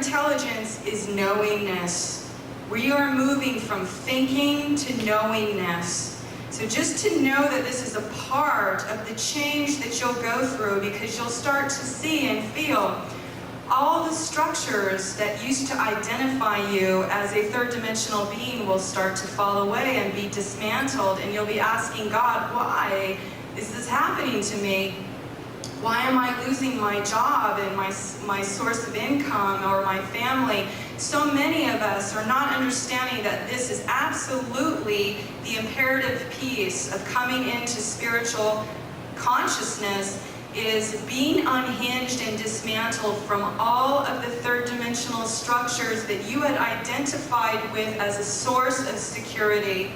intelligence is knowingness. We are moving from thinking to knowingness. So just to know that this is a part of the change that you'll go through, because you'll start to see and feel all the structures that used to identify you as a third dimensional being will start to fall away and be dismantled, and you'll be asking God, why is this happening to me? Why am I losing my job and my source of income or my family? So many of us are not understanding that this is absolutely the imperative piece of coming into spiritual consciousness, is being unhinged and dismantled from all of the third dimensional structures that you had identified with as a source of security.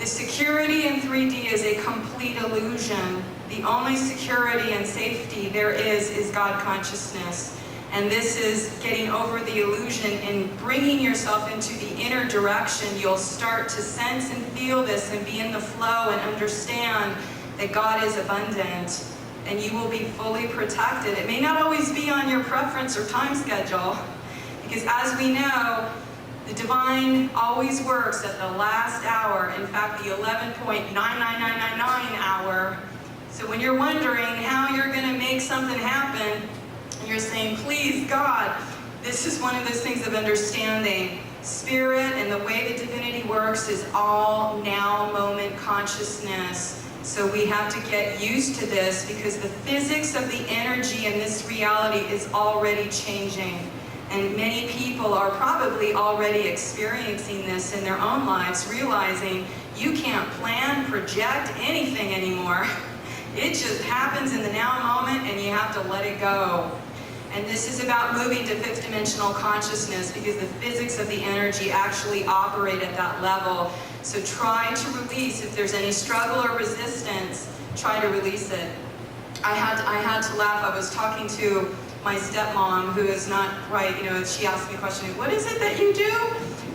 The security in 3D is a complete illusion. The only security and safety there is God consciousness. And this is getting over the illusion and bringing yourself into the inner direction. You'll start to sense and feel this and be in the flow and understand that God is abundant, and you will be fully protected. It may not always be on your preference or time schedule, because as we know, the divine always works at the last hour. In fact, the 11.99999 hour. So when you're wondering how you're going to make something happen, and you're saying, please God, this is one of those things of understanding. Spirit and the way the divinity works is all now moment consciousness. So we have to get used to this, because the physics of the energy in this reality is already changing. And many people are probably already experiencing this in their own lives, realizing you can't plan, project anything anymore. It just happens in the now moment, and you have to let it go. And this is about moving to fifth dimensional consciousness, because the physics of the energy actually operate at that level. So try to release. If there's any struggle or resistance, try to release it. I had to laugh. I was talking to my stepmom, who is not right, she asked me a question, what is it that you do?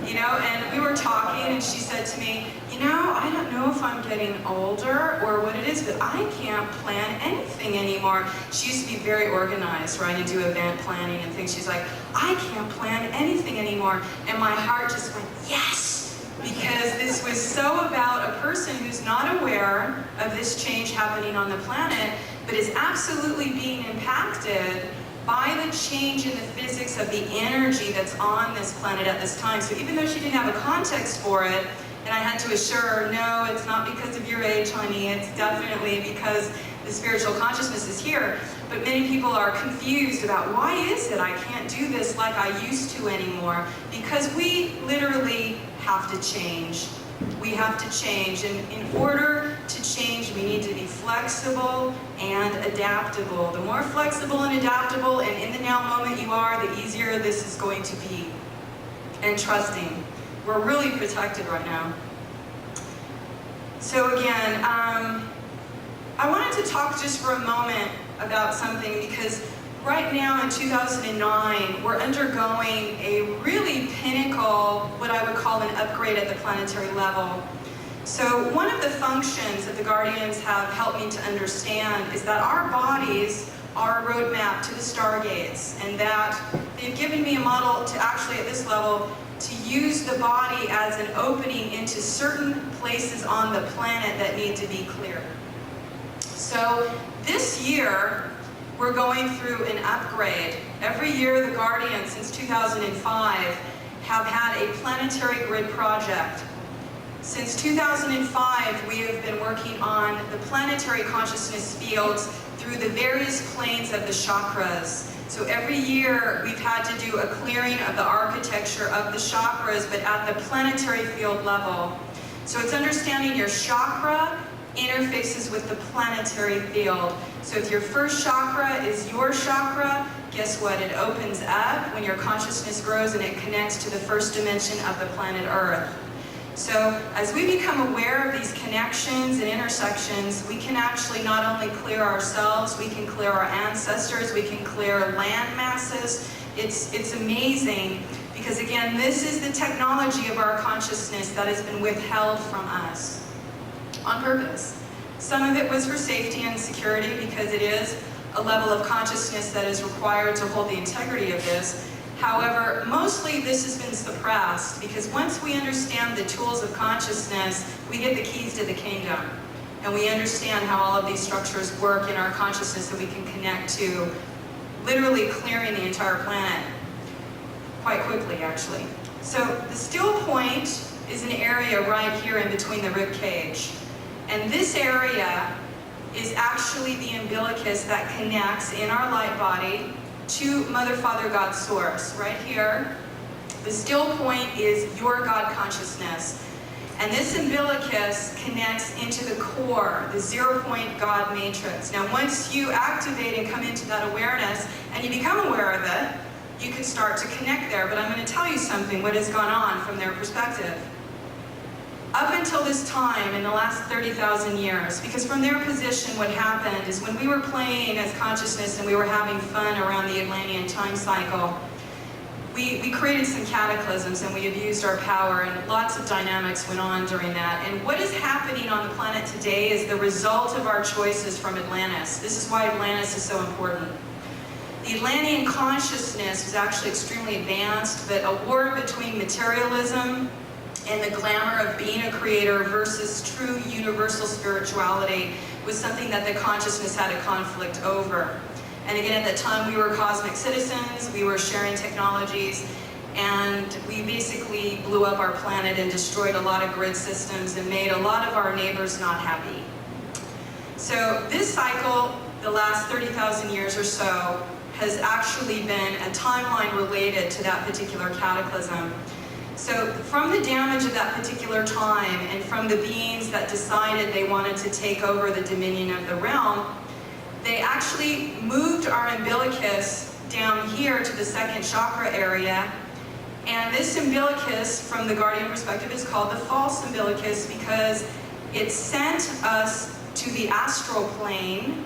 And we were talking, and she said to me, I don't know if I'm getting older or what it is, but I can't plan anything anymore. She used to be very organized, right, and do event planning and things. She's like, I can't plan anything anymore. And my heart just went, yes! Because this was so about a person who's not aware of this change happening on the planet, but is absolutely being impacted by the change in the physics of the energy that's on this planet at this time. So even though she didn't have a context for it, and I had to assure her, no, it's not because of your age, honey, it's definitely because the spiritual consciousness is here. But many people are confused about, why is it I can't do this like I used to anymore? Because we literally have to change. We have to change, and in order to change, we need to be flexible and adaptable. The more flexible and adaptable and in the now moment you are, the easier this is going to be. And trusting. We're really protected right now. So again, I wanted to talk just for a moment about something, because right now in 2009, we're undergoing a really pinnacle, what I would call an upgrade at the planetary level. So one of the functions that the Guardians have helped me to understand is that our bodies are a roadmap to the stargates, and that they've given me a model to actually, at this level, to use the body as an opening into certain places on the planet that need to be cleared. So this year, we're going through an upgrade. Every year, the Guardians, since 2005, have had a planetary grid project. Since 2005, we have been working on the planetary consciousness fields through the various planes of the chakras. So every year, we've had to do a clearing of the architecture of the chakras, but at the planetary field level. So it's understanding your chakra interfaces with the planetary field. So if your first chakra is your chakra, guess what? It opens up when your consciousness grows and it connects to the first dimension of the planet Earth. So as we become aware of these connections and intersections, we can actually not only clear ourselves, we can clear our ancestors, we can clear land masses. It's amazing, because again, this is the technology of our consciousness that has been withheld from us on purpose. Some of it was for safety and security, because it is a level of consciousness that is required to hold the integrity of this. However, mostly this has been suppressed because once we understand the tools of consciousness, we get the keys to the kingdom. And we understand how all of these structures work in our consciousness that we can connect to, literally clearing the entire planet quite quickly, actually. So the still point is an area right here in between the rib cage. And this area is actually the umbilicus that connects in our light body to Mother, Father, God, Source. Right here, the still point is your God consciousness. And this umbilicus connects into the core, the 0-point God matrix. Now, once you activate and come into that awareness, and you become aware of it, you can start to connect there. But I'm going to tell you something, what has gone on from their perspective. Up until this time, in the last 30,000 years, because from their position, what happened is when we were playing as consciousness and we were having fun around the Atlantean time cycle, we created some cataclysms and we abused our power, and lots of dynamics went on during that. And what is happening on the planet today is the result of our choices from Atlantis. This is why Atlantis is so important. The Atlantean consciousness was actually extremely advanced, but a war between materialism and the glamour of being a creator versus true universal spirituality was something that the consciousness had a conflict over. And again, at that time, we were cosmic citizens, we were sharing technologies, and we basically blew up our planet and destroyed a lot of grid systems and made a lot of our neighbors not happy. So this cycle, the last 30,000 years or so, has actually been a timeline related to that particular cataclysm. So from the damage of that particular time and from the beings that decided they wanted to take over the dominion of the realm, they actually moved our umbilicus down here to the second chakra area. And this umbilicus, from the Guardian perspective, is called the false umbilicus because it sent us to the astral plane.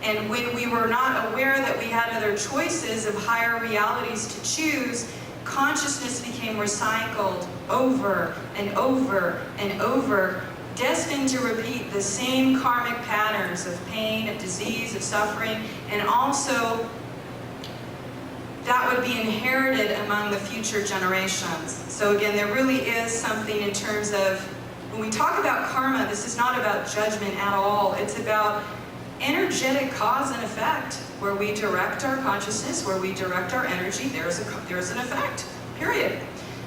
And when we were not aware that we had other choices of higher realities to choose, consciousness became recycled over and over and over, destined to repeat the same karmic patterns of pain, of disease, of suffering, and also that would be inherited among the future generations. So again, there really is something in terms of, when we talk about karma, this is not about judgment at all. It's about energetic cause and effect. Where we direct our consciousness, where we direct our energy, there's an effect, period.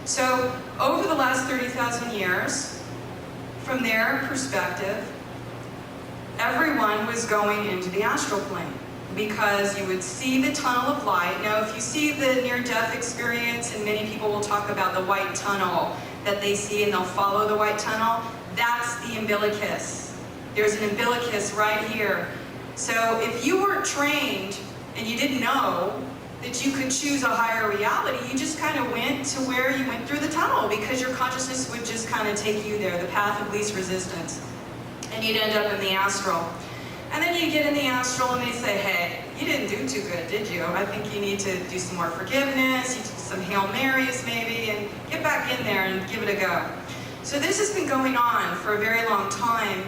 So over the last 30,000 years, from their perspective, everyone was going into the astral plane because you would see the tunnel of light. Now, if you see the near-death experience, and many people will talk about the white tunnel that they see and they'll follow the white tunnel, that's the umbilicus. There's an umbilicus right here. So if you weren't trained and you didn't know that you could choose a higher reality, you just kind of went to where you went through the tunnel because your consciousness would just kind of take you there, the path of least resistance. And you'd end up in the astral. And then you get in the astral and they say, hey, you didn't do too good, did you? I think you need to do some more forgiveness, you do some Hail Marys maybe, and get back in there and give it a go. So this has been going on for a very long time,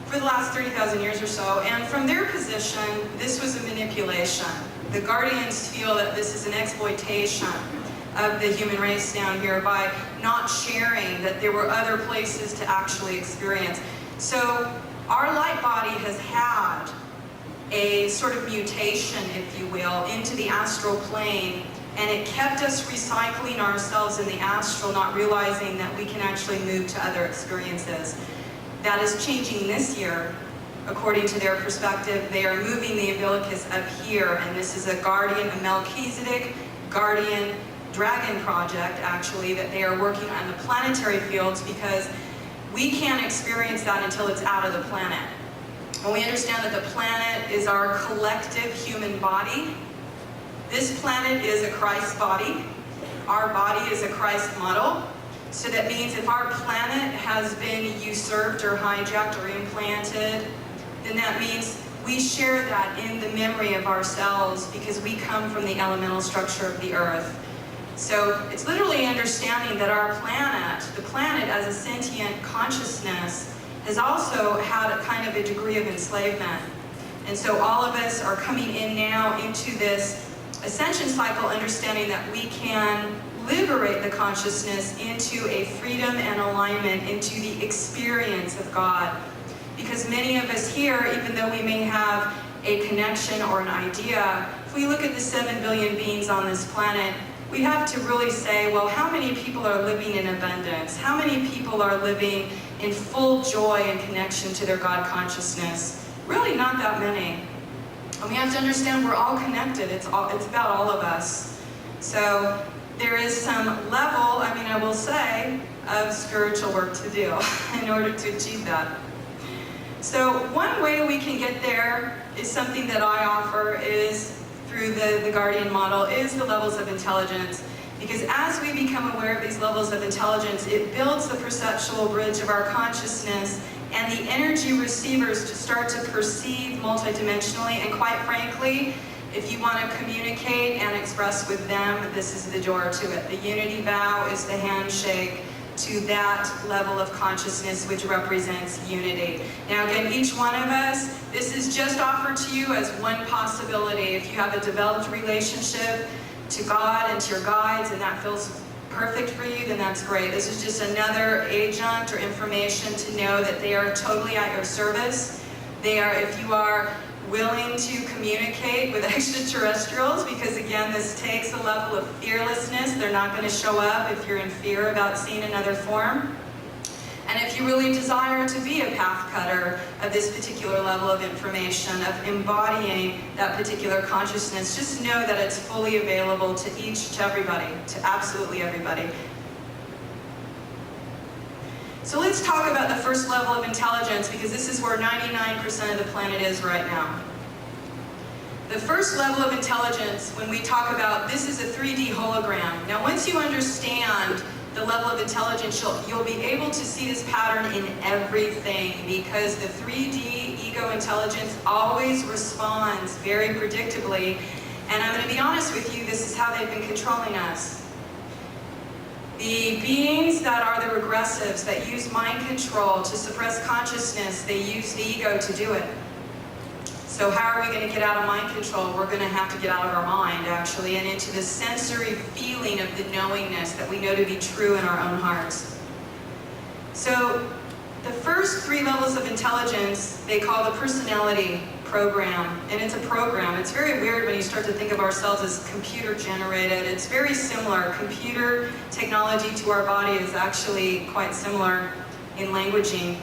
for the last 30,000 years or so, and from their position, this was a manipulation. The Guardians feel that this is an exploitation of the human race down here by not sharing that there were other places to actually experience. So our light body has had a sort of mutation, if you will, into the astral plane, and it kept us recycling ourselves in the astral, not realizing that we can actually move to other experiences. That is changing this year, according to their perspective. They are moving the umbilicus up here, and this is a Guardian, a Melchizedek Guardian Dragon project, actually, that they are working on the planetary fields because we can't experience that until it's out of the planet. When we understand that the planet is our collective human body, this planet is a Christ body, our body is a Christ model. So that means if our planet has been usurped or hijacked or implanted, then that means we share that in the memory of ourselves because we come from the elemental structure of the earth. So it's literally understanding that our planet, the planet as a sentient consciousness, has also had a kind of a degree of enslavement. And so all of us are coming in now into this ascension cycle, understanding that we can liberate the consciousness into a freedom and alignment, into the experience of God. Because many of us here, even though we may have a connection or an idea, if we look at the 7 billion beings on this planet, we have to really say, well, how many people are living in abundance? How many people are living in full joy and connection to their God consciousness? Really not that many. And we have to understand we're all connected. It's about all of us. So there is some level, I will say, of spiritual work to do in order to achieve that. So one way we can get there is something that I offer is through the Guardian model, is the levels of intelligence. Because as we become aware of these levels of intelligence, it builds the perceptual bridge of our consciousness and the energy receivers to start to perceive multidimensionally. And quite frankly, if you want to communicate and express with them, this is the door to it. The unity vow is the handshake to that level of consciousness, which represents unity. Now again, each one of us, this is just offered to you as one possibility. If you have a developed relationship to God and to your guides and that feels perfect for you, then that's great. This is just another adjunct or information to know that they are totally at your service. They are, if you are willing to communicate with extraterrestrials, because again, this takes a level of fearlessness. They're not going to show up if you're in fear about seeing another form. And if you really desire to be a path cutter of this particular level of information, of embodying that particular consciousness, just know that it's fully available to everybody, to absolutely everybody. So let's talk about the first level of intelligence, because this is where 99% of the planet is right now. The first level of intelligence, when we talk about, this is a 3D hologram. Now once you understand the level of intelligence, you'll be able to see this pattern in everything, because the 3D ego intelligence always responds very predictably. And I'm going to be honest with you, this is how they've been controlling us. The beings that are the regressives, that use mind control to suppress consciousness, they use the ego to do it. So how are we going to get out of mind control? We're going to have to get out of our mind, actually, and into the sensory feeling of the knowingness that we know to be true in our own hearts. So the first 3 levels of intelligence, they call the personality program, and it's a program. It's very weird when you start to think of ourselves as computer generated. It's very similar. Computer technology to our body is actually quite similar in languaging.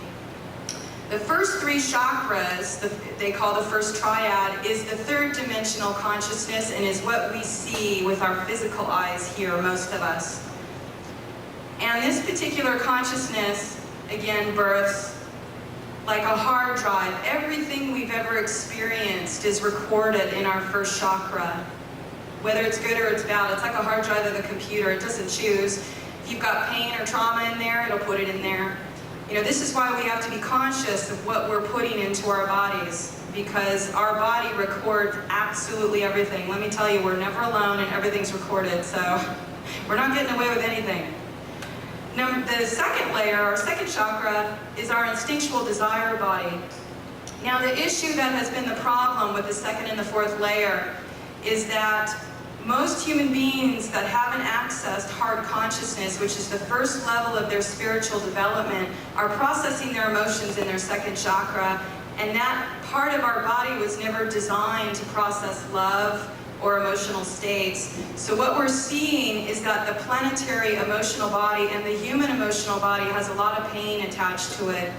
The first 3 chakras, they call the first triad, is the 3rd dimensional consciousness and is what we see with our physical eyes here, most of us. And this particular consciousness, again, births like a hard drive. Everything we've ever experienced is recorded in our first chakra. Whether it's good or it's bad, it's like a hard drive of the computer. It doesn't choose. If you've got pain or trauma in there, it'll put it in there. You know, this is why we have to be conscious of what we're putting into our bodies, because our body records absolutely everything. Let me tell you, we're never alone and everything's recorded, so we're not getting away with anything. Now, the second layer, our second chakra, is our instinctual desire body. Now, the issue that has been the problem with the second and the 4th layer is that most human beings that haven't accessed hard consciousness, which is the first level of their spiritual development, are processing their emotions in their second chakra, and that part of our body was never designed to process love or emotional states. So what we're seeing is that the planetary emotional body and the human emotional body has a lot of pain attached to it.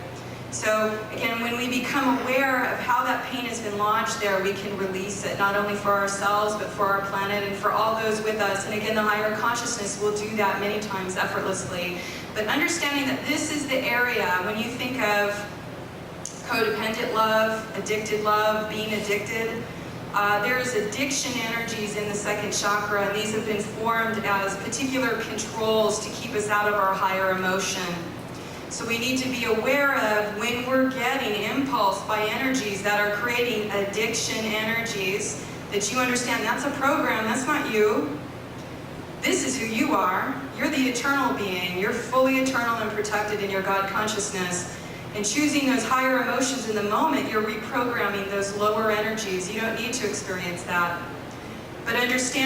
So again, when we become aware of how that pain has been lodged there, we can release it, not only for ourselves, but for our planet and for all those with us. And again, the higher consciousness will do that many times effortlessly. But understanding that this is the area, when you think of codependent love, addicted love, being addicted, there is addiction energies in the second chakra, and these have been formed as particular controls to keep us out of our higher emotion. So we need to be aware of when we're getting impulsed by energies that are creating addiction energies, that you understand that's a program, that's not you. This is who you are. You're the eternal being. You're fully eternal and protected in your God consciousness. And choosing those higher emotions in the moment, you're reprogramming those lower energies. You don't need to experience that. But understand